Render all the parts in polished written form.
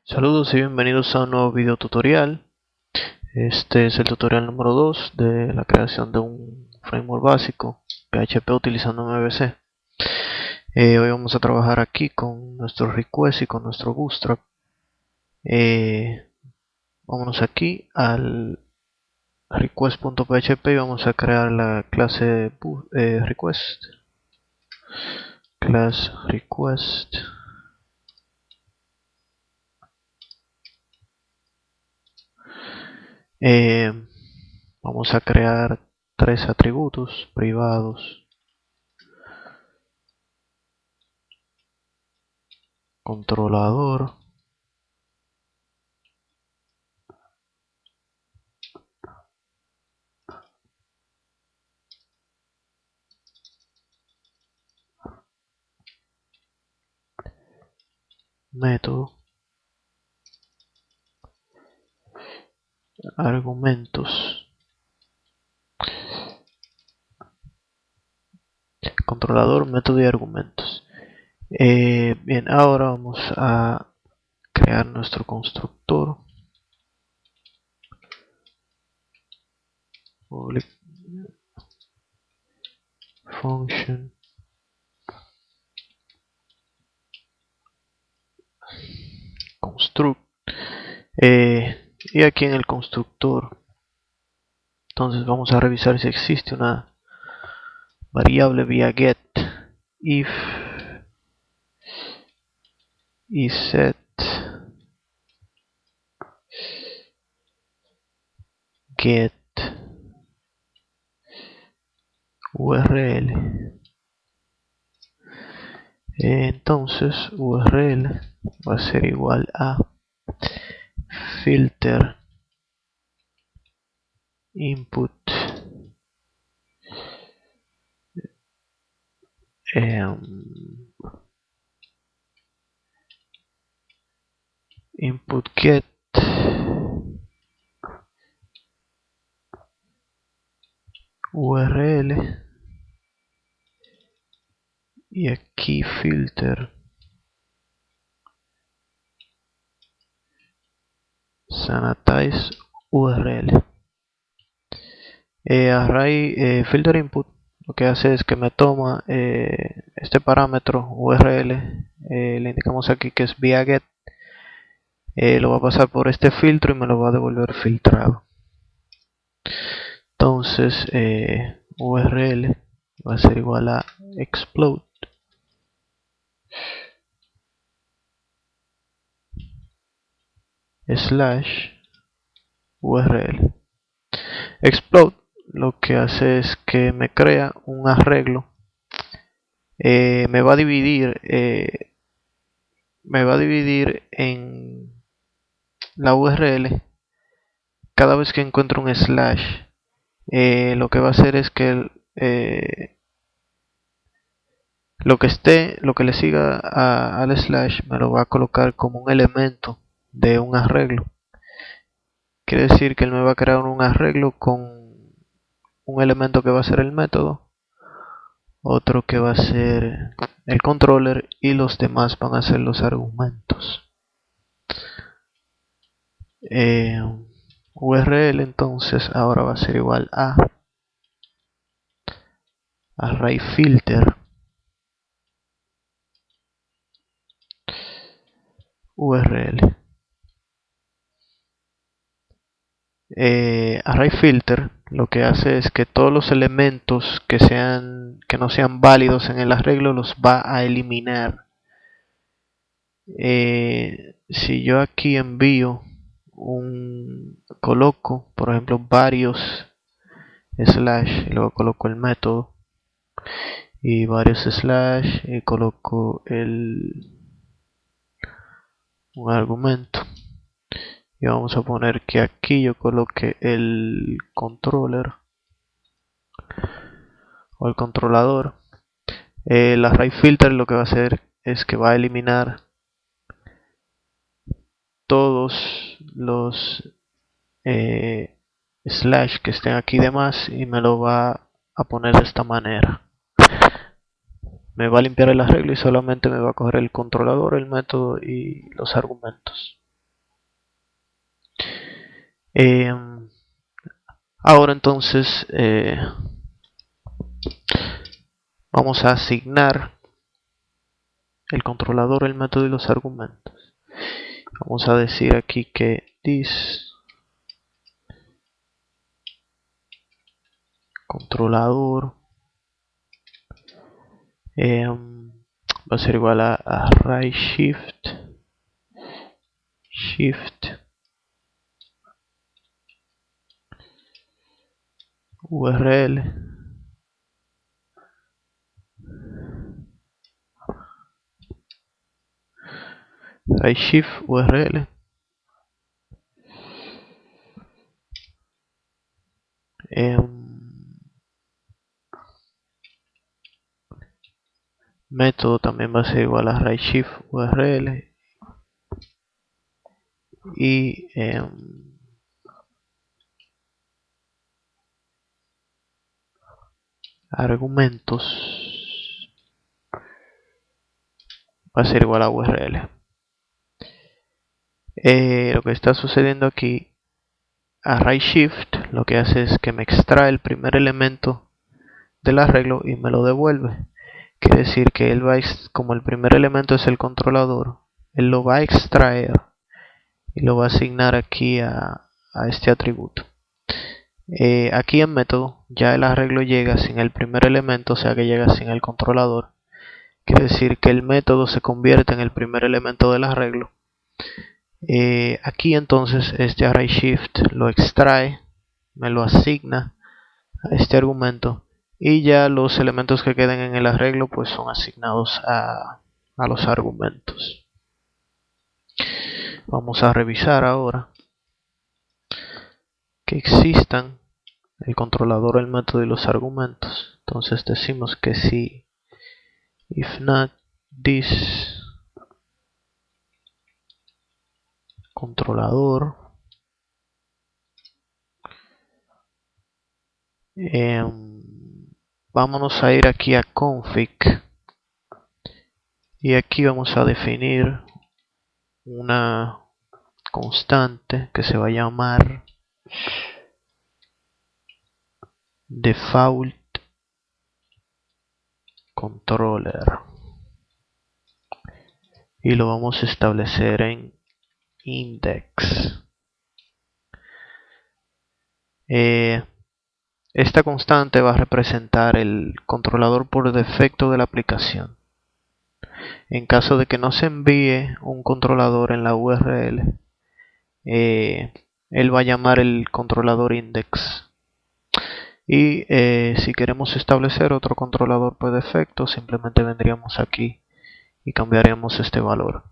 Saludos y bienvenidos a un nuevo video tutorial. Este es el tutorial número 2 de la creación de un framework básico PHP utilizando MVC. Hoy vamos a trabajar aquí con nuestro request y con nuestro bootstrap. Vámonos aquí al request.php y vamos a crear la clase request. Class request. Vamos a crear tres atributos privados: controlador, método, argumentos. Controlador, método y argumentos. Bien, ahora vamos a crear nuestro constructor. Public function construct. Y aquí en el constructor, entonces vamos a revisar si existe una variable vía get if y set get url. Entonces url va a ser igual a filter input input get url y aquí filter sanitize url. Array filter input lo que hace es que me toma este parámetro url, le indicamos aquí que es vía get, lo va a pasar por este filtro y me lo va a devolver filtrado. Entonces url va a ser igual a explode slash url. Explode lo que hace es que me crea un arreglo, me va a dividir en la URL cada vez que encuentro un slash. Lo que va a hacer es que lo que le siga al slash me lo va a colocar como un elemento de un arreglo. Quiere decir que él me va a crear un arreglo con un elemento que va a ser el método, otro que va a ser el controller y los demás van a ser los argumentos. URL entonces ahora va a ser igual a array filter URL. Array filter lo que hace es que todos los elementos que no sean válidos en el arreglo los va a eliminar. Si yo aquí envío coloco por ejemplo varios slash y luego coloco el método y varios slash y coloco un argumento, y vamos a poner que aquí yo coloque el controller o el controlador. El array filter lo que va a hacer es que va a eliminar todos los slash que estén aquí de más y me lo va a poner de esta manera. Me va a limpiar el arreglo y solamente me va a coger el controlador, el método y los argumentos. Ahora entonces vamos a asignar el controlador, el método y los argumentos. Vamos a decir aquí que this controlador va a ser igual a array shift URL array shift URL método también va a ser igual a array shift URL y argumentos va a ser igual a URL. Lo que está sucediendo aquí, array shift lo que hace es que me extrae el primer elemento del arreglo y me lo devuelve. Quiere decir que él va como el primer elemento es el controlador, él lo va a extraer y lo va a asignar aquí a este atributo. Aquí en método ya el arreglo llega sin el primer elemento, o sea que llega sin el controlador. Quiere decir que el método se convierte en el primer elemento del arreglo. Aquí entonces este array shift lo extrae, me lo asigna a este argumento y ya los elementos que queden en el arreglo pues son asignados a los argumentos. Vamos a revisar ahora que existan el controlador, el método y los argumentos. Entonces decimos que si if not this controlador vámonos a ir aquí a config y aquí vamos a definir una constante que se va a llamar default controller y lo vamos a establecer en index. Esta constante va a representar el controlador por defecto de la aplicación. En caso de que no se envíe un controlador en la URL, él va a llamar el controlador index. Y si queremos establecer otro controlador por defecto, simplemente vendríamos aquí y cambiaríamos este valor.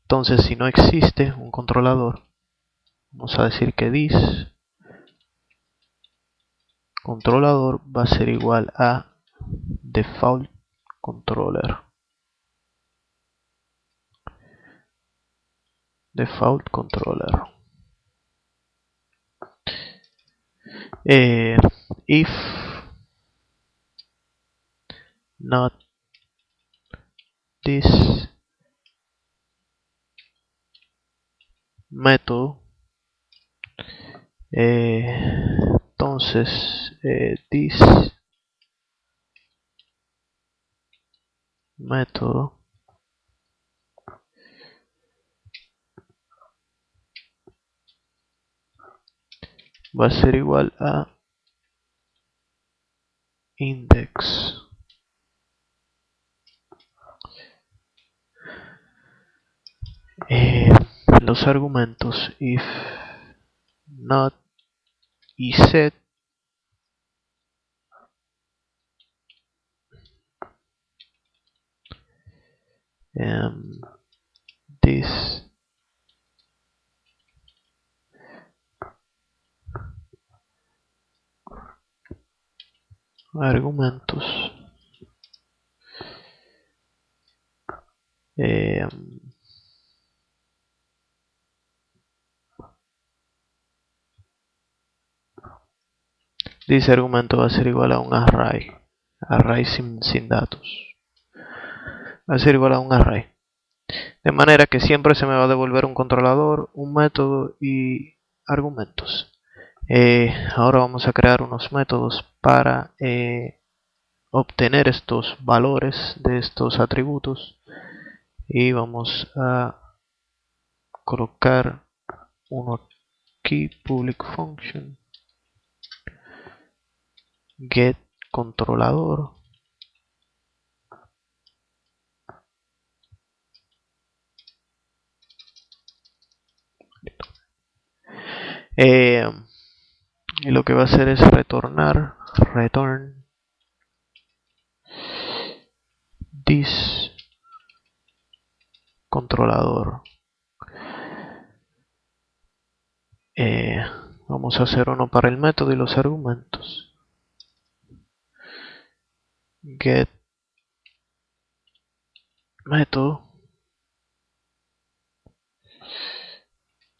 Entonces, si no existe un controlador, vamos a decir que this controlador va a ser igual a default controller. Default controller. If not this método, entonces this método va a ser igual a index. Los argumentos if not y set this argumentos this argumento va a ser igual a un array sin datos, va a ser igual a un array. de manera que siempre se me va a devolver un controlador, un método y argumentos. Ahora vamos a crear unos métodos para obtener estos valores de estos atributos y vamos a colocar uno aquí, public function get controlador. Y lo que va a hacer es retornar return this controlador. Vamos a hacer uno para el método y los argumentos. Get método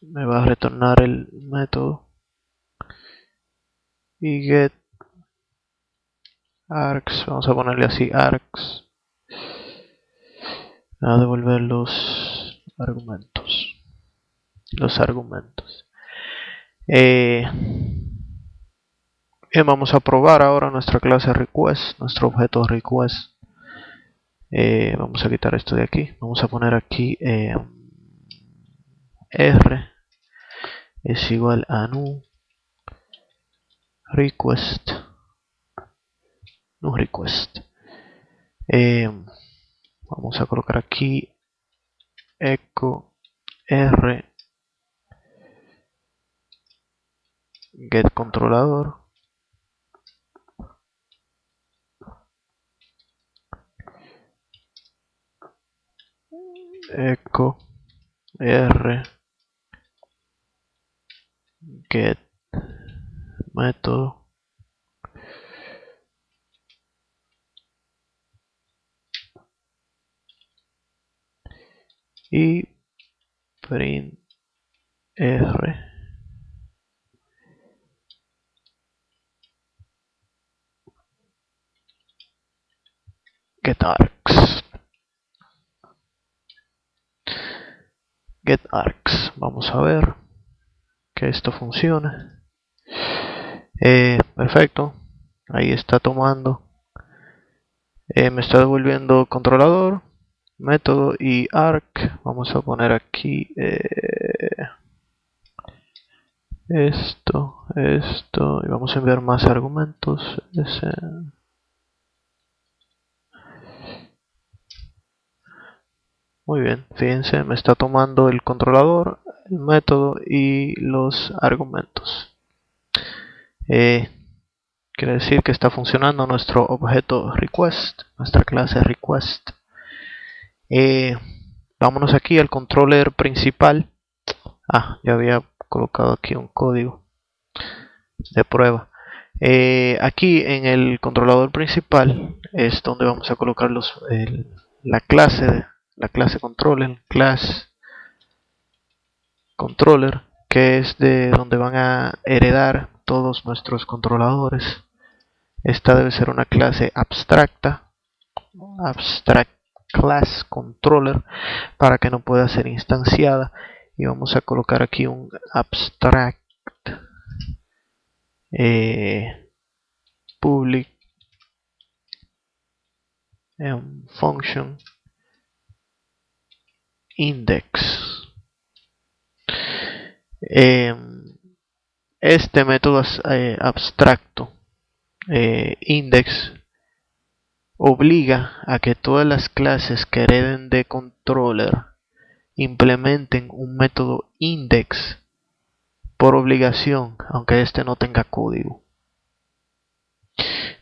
me va a retornar el método y get args, vamos a ponerle así args, me va a devolver los argumentos. Bien, vamos a probar ahora nuestra clase request, nuestro objeto request. Vamos a quitar esto de aquí, vamos a poner aquí r es igual a new request. Vamos a colocar aquí echo r get controlador. Echo r get método y print r get args. Vamos a ver que esto funcione. Perfecto, ahí está tomando, me está devolviendo controlador, método y arg. Vamos a poner aquí esto y vamos a enviar más argumentos. Muy bien, fíjense, me está tomando el controlador, el método y los argumentos. Quiere decir que está funcionando nuestro objeto request, nuestra clase request. Vámonos aquí al controller principal. Ya había colocado aquí un código de prueba. Aquí en el controlador principal es donde vamos a colocar la clase controller, class controller, que es de donde van a heredar todos nuestros controladores. Esta debe ser una clase abstracta, abstract class controller, para que no pueda ser instanciada. Y vamos a colocar aquí un abstract public function index. Este método abstracto index obliga a que todas las clases que hereden de controller implementen un método index por obligación, aunque este no tenga código.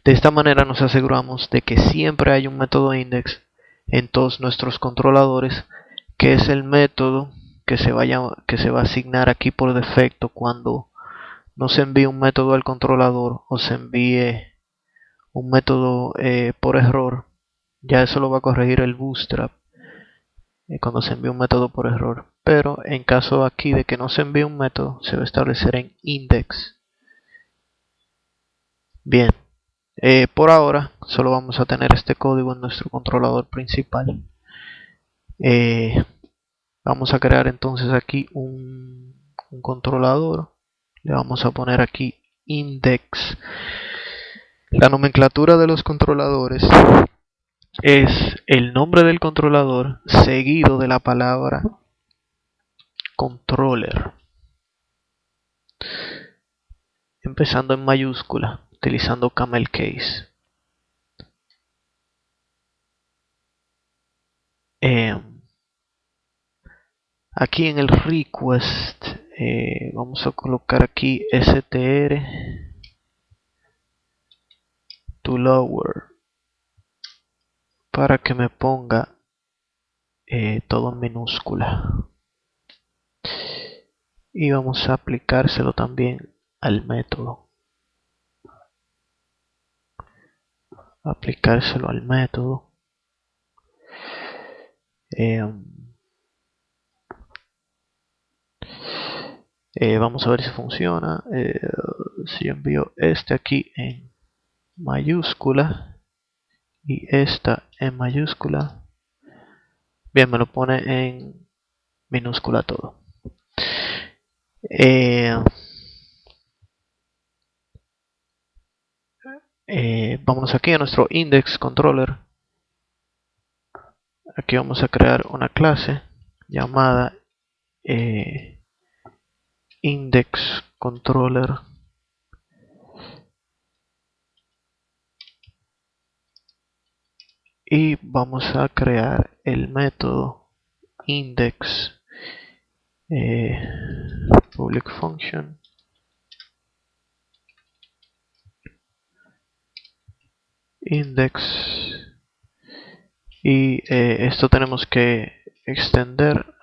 De esta manera nos aseguramos de que siempre hay un método index en todos nuestros controladores, que es el método que se va a asignar aquí por defecto cuando no se envíe un método al controlador o se envíe un método por error. Ya eso lo va a corregir el Bootstrap cuando se envíe un método por error. Pero en caso aquí de que no se envíe un método, se va a establecer en index. Bien, por ahora solo vamos a tener este código en nuestro controlador principal. Vamos a crear entonces aquí un controlador. Le vamos a poner aquí index. La nomenclatura de los controladores es el nombre del controlador seguido de la palabra controller, empezando en mayúscula, utilizando camel case. Aquí en el request vamos a colocar aquí str to lower para que me ponga todo en minúscula, y vamos a aplicárselo también al método. Vamos a ver si funciona. Si envío este aquí en mayúscula y esta en mayúscula, bien, me lo pone en minúscula todo. Vámonos aquí a nuestro index controller. Aquí vamos a crear una clase llamada index controller, y vamos a crear el método index public function index, y esto tenemos que extender,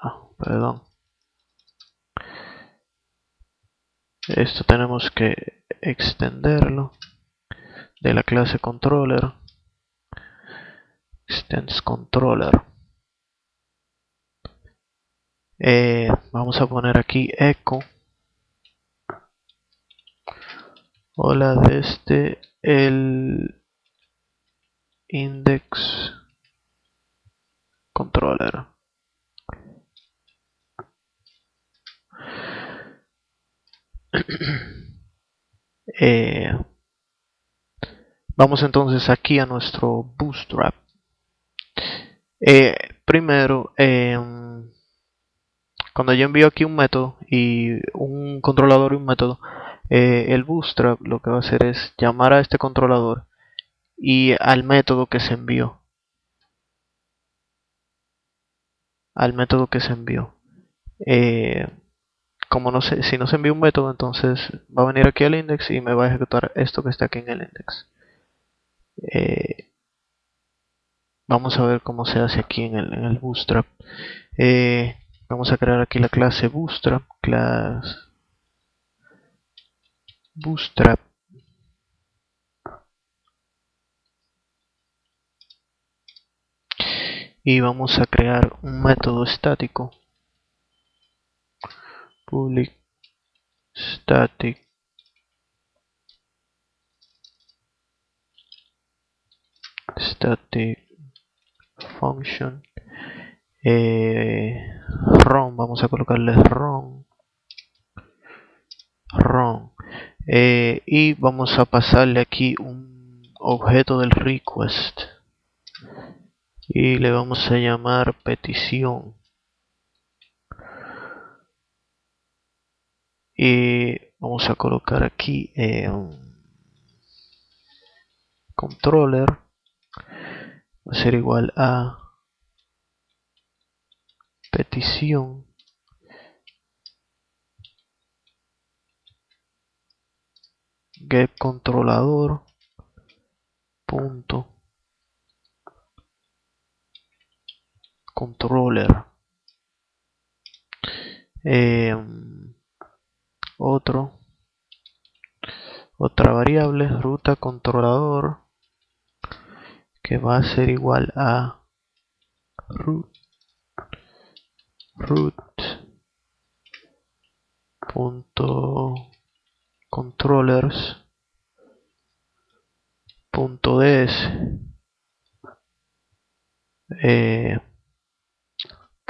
esto tenemos que extenderlo de la clase controller, extends controller. Vamos a poner aquí echo, hola, desde el index controller. Vamos entonces aquí a nuestro Bootstrap. Primero, cuando yo envío aquí un método y un controlador y un método, el Bootstrap lo que va a hacer es llamar a este controlador y al método que se envió. Como no sé, si no se envía un método, entonces va a venir aquí al index y me va a ejecutar esto que está aquí en el index. Vamos a ver cómo se hace aquí en el Bootstrap. Vamos a crear aquí la clase Bootstrap, y vamos a crear un método estático, public static function, run, vamos a colocarle run, y vamos a pasarle aquí un objeto del request y le vamos a llamar petición, y vamos a colocar aquí un controller, va a ser igual a petición get controlador punto controller. Otra variable, ruta controlador, que va a ser igual a root punto controllers punto ds,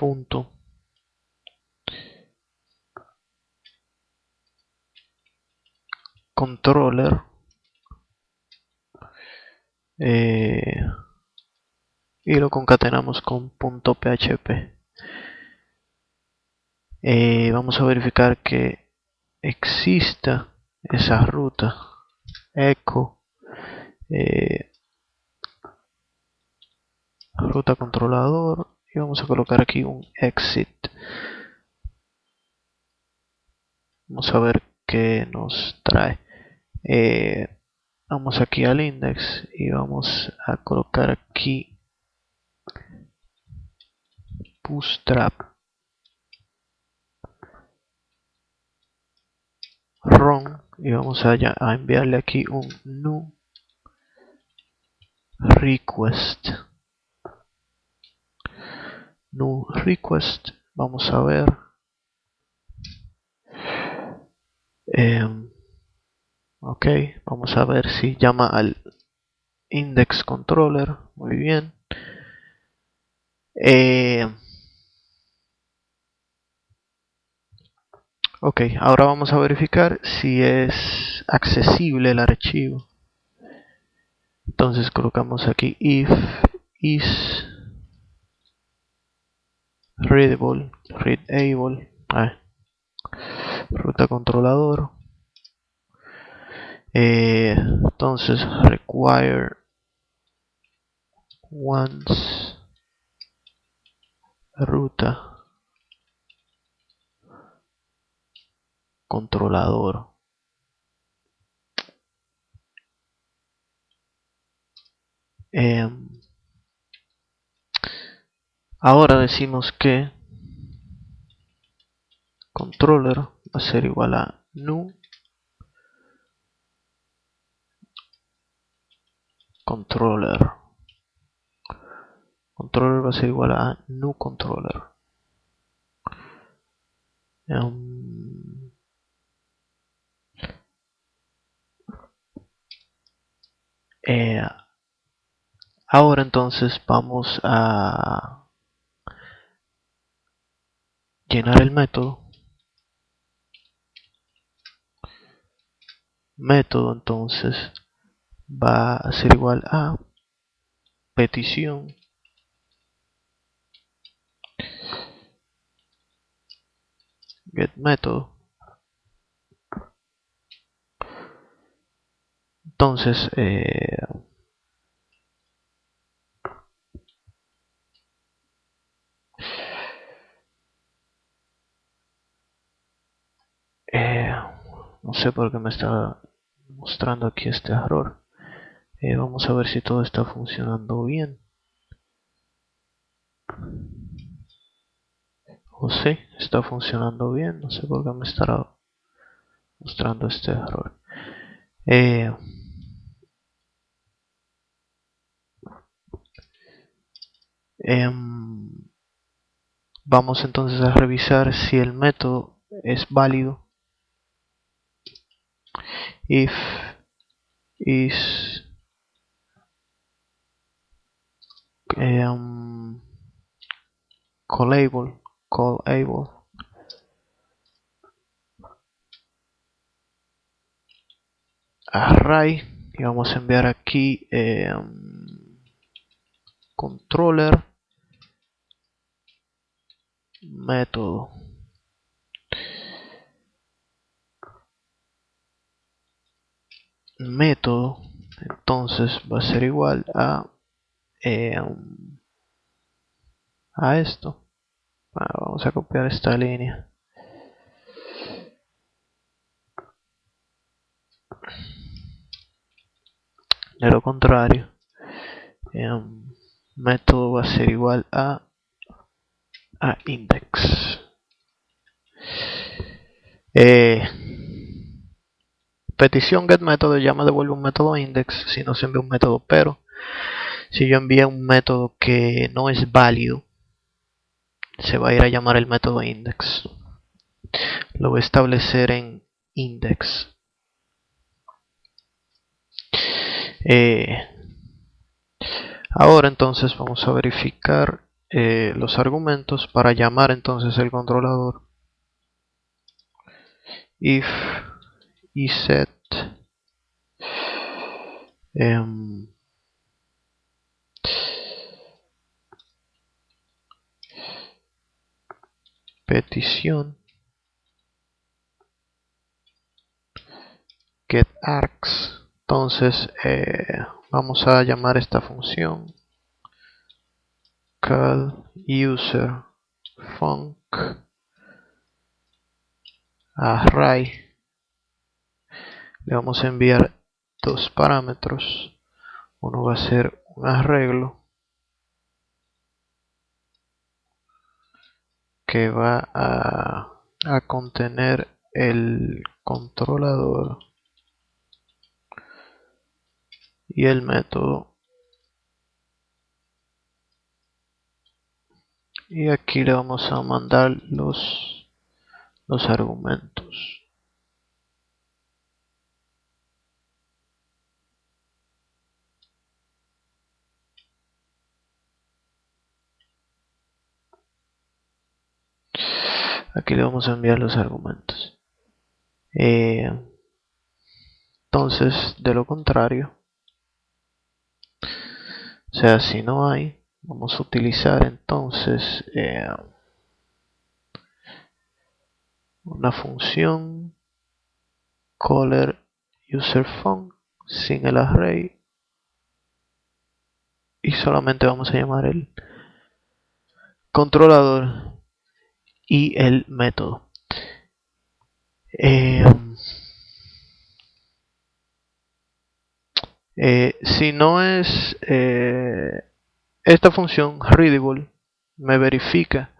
punto controller y lo concatenamos con punto php. Vamos a verificar que exista esa ruta echo ruta controlador y vamos a colocar aquí un exit. Vamos a ver qué nos trae. Vamos aquí al index y vamos a colocar aquí bootstrap run y vamos a enviarle aquí un new request. Vamos a ver. Ok, vamos a ver si llama al index controller. Muy bien. Ok, ahora vamos a verificar si es accesible el archivo. Entonces colocamos aquí if is readable, ruta controlador. Entonces require once ruta controlador. Ahora decimos que controller va a ser igual a new controller. Controller va a ser igual a new controller. Ahora entonces vamos a llenar el método. Método entonces va a ser igual a petición get método. Entonces no sé por qué me está mostrando aquí este error. Vamos a ver si todo está funcionando bien. O sí, está funcionando bien. No sé por qué me estará mostrando este error. Vamos entonces a revisar si el método es válido. If is callable array y vamos a enviar aquí controller método. Método entonces va a ser igual a esto. Vamos a copiar esta línea. De lo contrario, método va a ser igual a index. Petición get método ya me devuelve un método index si no se envía un método, pero si yo envío un método que no es válido, se va a ir a llamar el método index. Lo voy a establecer en index. Ahora entonces vamos a verificar los argumentos para llamar entonces el controlador. If iset petición getArgs. Entonces vamos a llamar esta función call user func array. Le vamos a enviar dos parámetros. Uno va a ser un arreglo que va a contener el controlador y el método, y aquí le vamos a mandar los argumentos. Aquí le vamos a enviar los argumentos. Entonces, de lo contrario, o sea, si no hay, vamos a utilizar entonces una función caller userFunc sin el array, y solamente vamos a llamar el controlador y el método. Si no es esta función readable, me verifica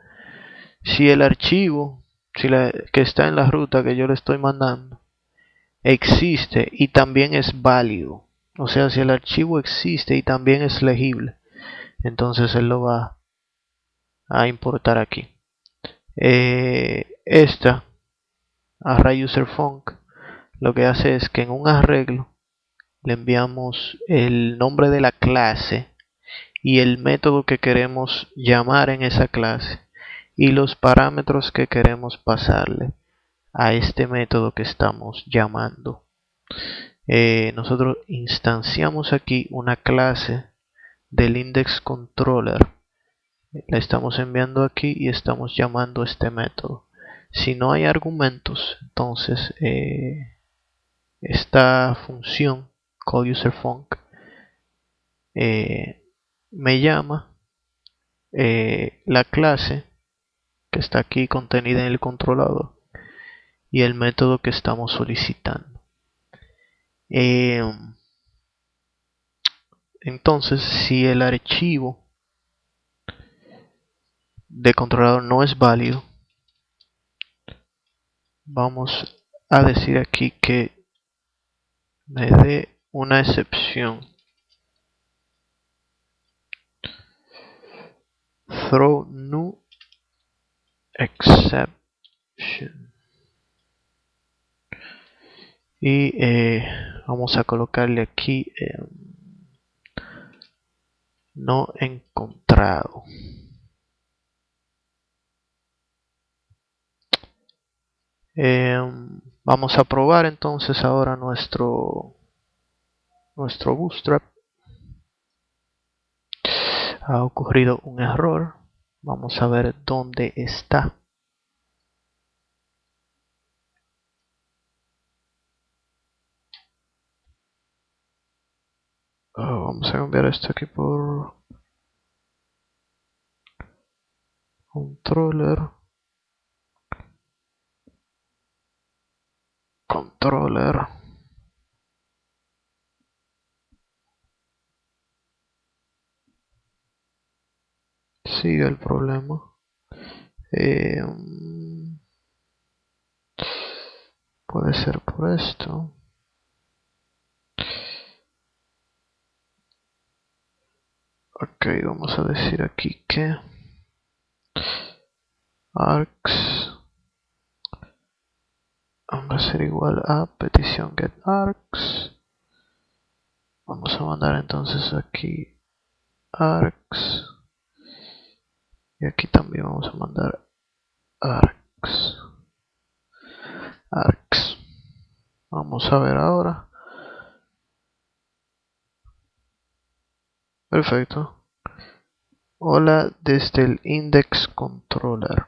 si el archivo que está en la ruta que yo le estoy mandando existe y también es válido. O sea, si el archivo existe y también es legible, entonces él lo va a importar aquí. Esta array userFunc lo que hace es que en un arreglo le enviamos el nombre de la clase y el método que queremos llamar en esa clase y los parámetros que queremos pasarle a este método que estamos llamando. Nosotros instanciamos aquí una clase del index controller, la estamos enviando aquí y estamos llamando este método. Si no hay argumentos, entonces esta función callUserFunc me llama la clase que está aquí contenida en el controlador y el método que estamos solicitando. Entonces, si el archivo de controlador no es válido, vamos a decir aquí que me dé una excepción. Throw new exception. Y vamos a colocarle aquí no encontrado. Vamos a probar entonces ahora nuestro Bootstrap. Ha ocurrido un error. Vamos a ver dónde está. Vamos a cambiar esto aquí por controller. Sigue el problema. Puede ser por esto. Ok, vamos a decir aquí que args va a ser igual a petición getArgs. Vamos a mandar entonces aquí args y aquí también vamos a mandar args. Vamos a ver ahora. Perfecto. Hola desde el index controller.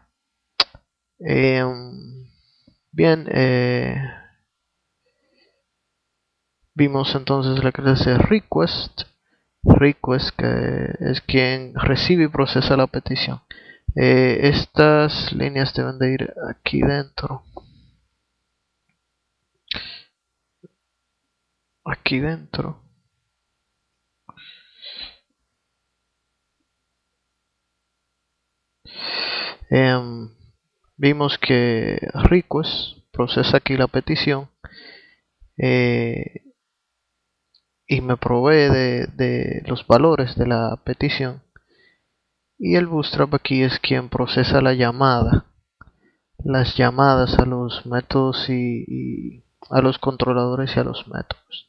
Bien, vimos entonces la clase request que es quien recibe y procesa la petición. Estas líneas deben de ir aquí dentro. Aquí dentro. Vimos que request procesa aquí la petición y me provee de los valores de la petición, y el bootstrap aquí es quien procesa la llamada, las llamadas a los métodos y a los controladores y a los métodos.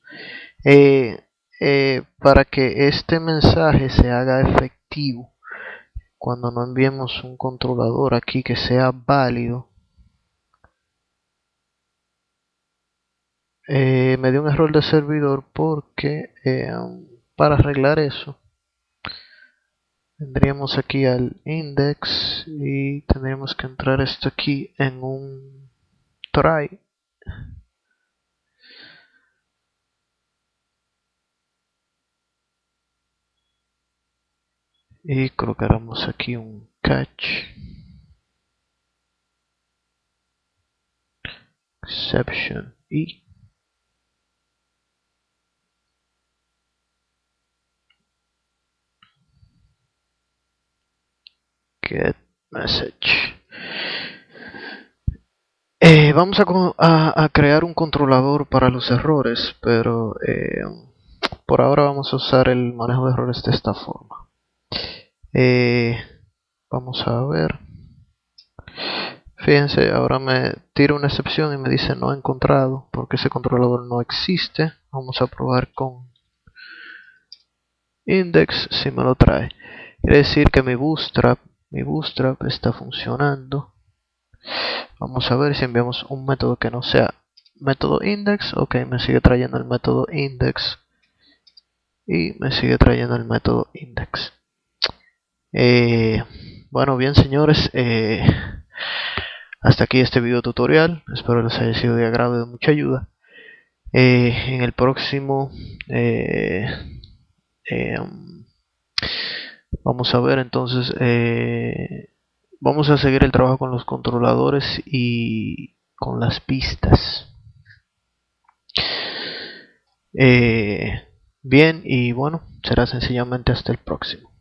Para que este mensaje se haga efectivo cuando no enviemos un controlador aquí que sea válido, me dio un error de servidor porque para arreglar eso tendríamos aquí al index y tendríamos que entrar esto aquí en un try y colocaremos aquí un catch exception y get message. Vamos a crear un controlador para los errores, pero por ahora vamos a usar el manejo de errores de esta forma. Vamos a ver. Fíjense, ahora me tira una excepción y me dice no encontrado porque ese controlador no existe. Vamos a probar con index si me lo trae. Quiere decir que mi bootstrap está funcionando. Vamos a ver si enviamos un método que no sea método index. Ok, me sigue trayendo el método index y me sigue trayendo el método index. Bueno, bien señores, hasta aquí este video tutorial. Espero les haya sido de agrado y de mucha ayuda. En el próximo vamos a ver entonces, vamos a seguir el trabajo con los controladores y con las pistas. Bien, y bueno, será sencillamente hasta el próximo.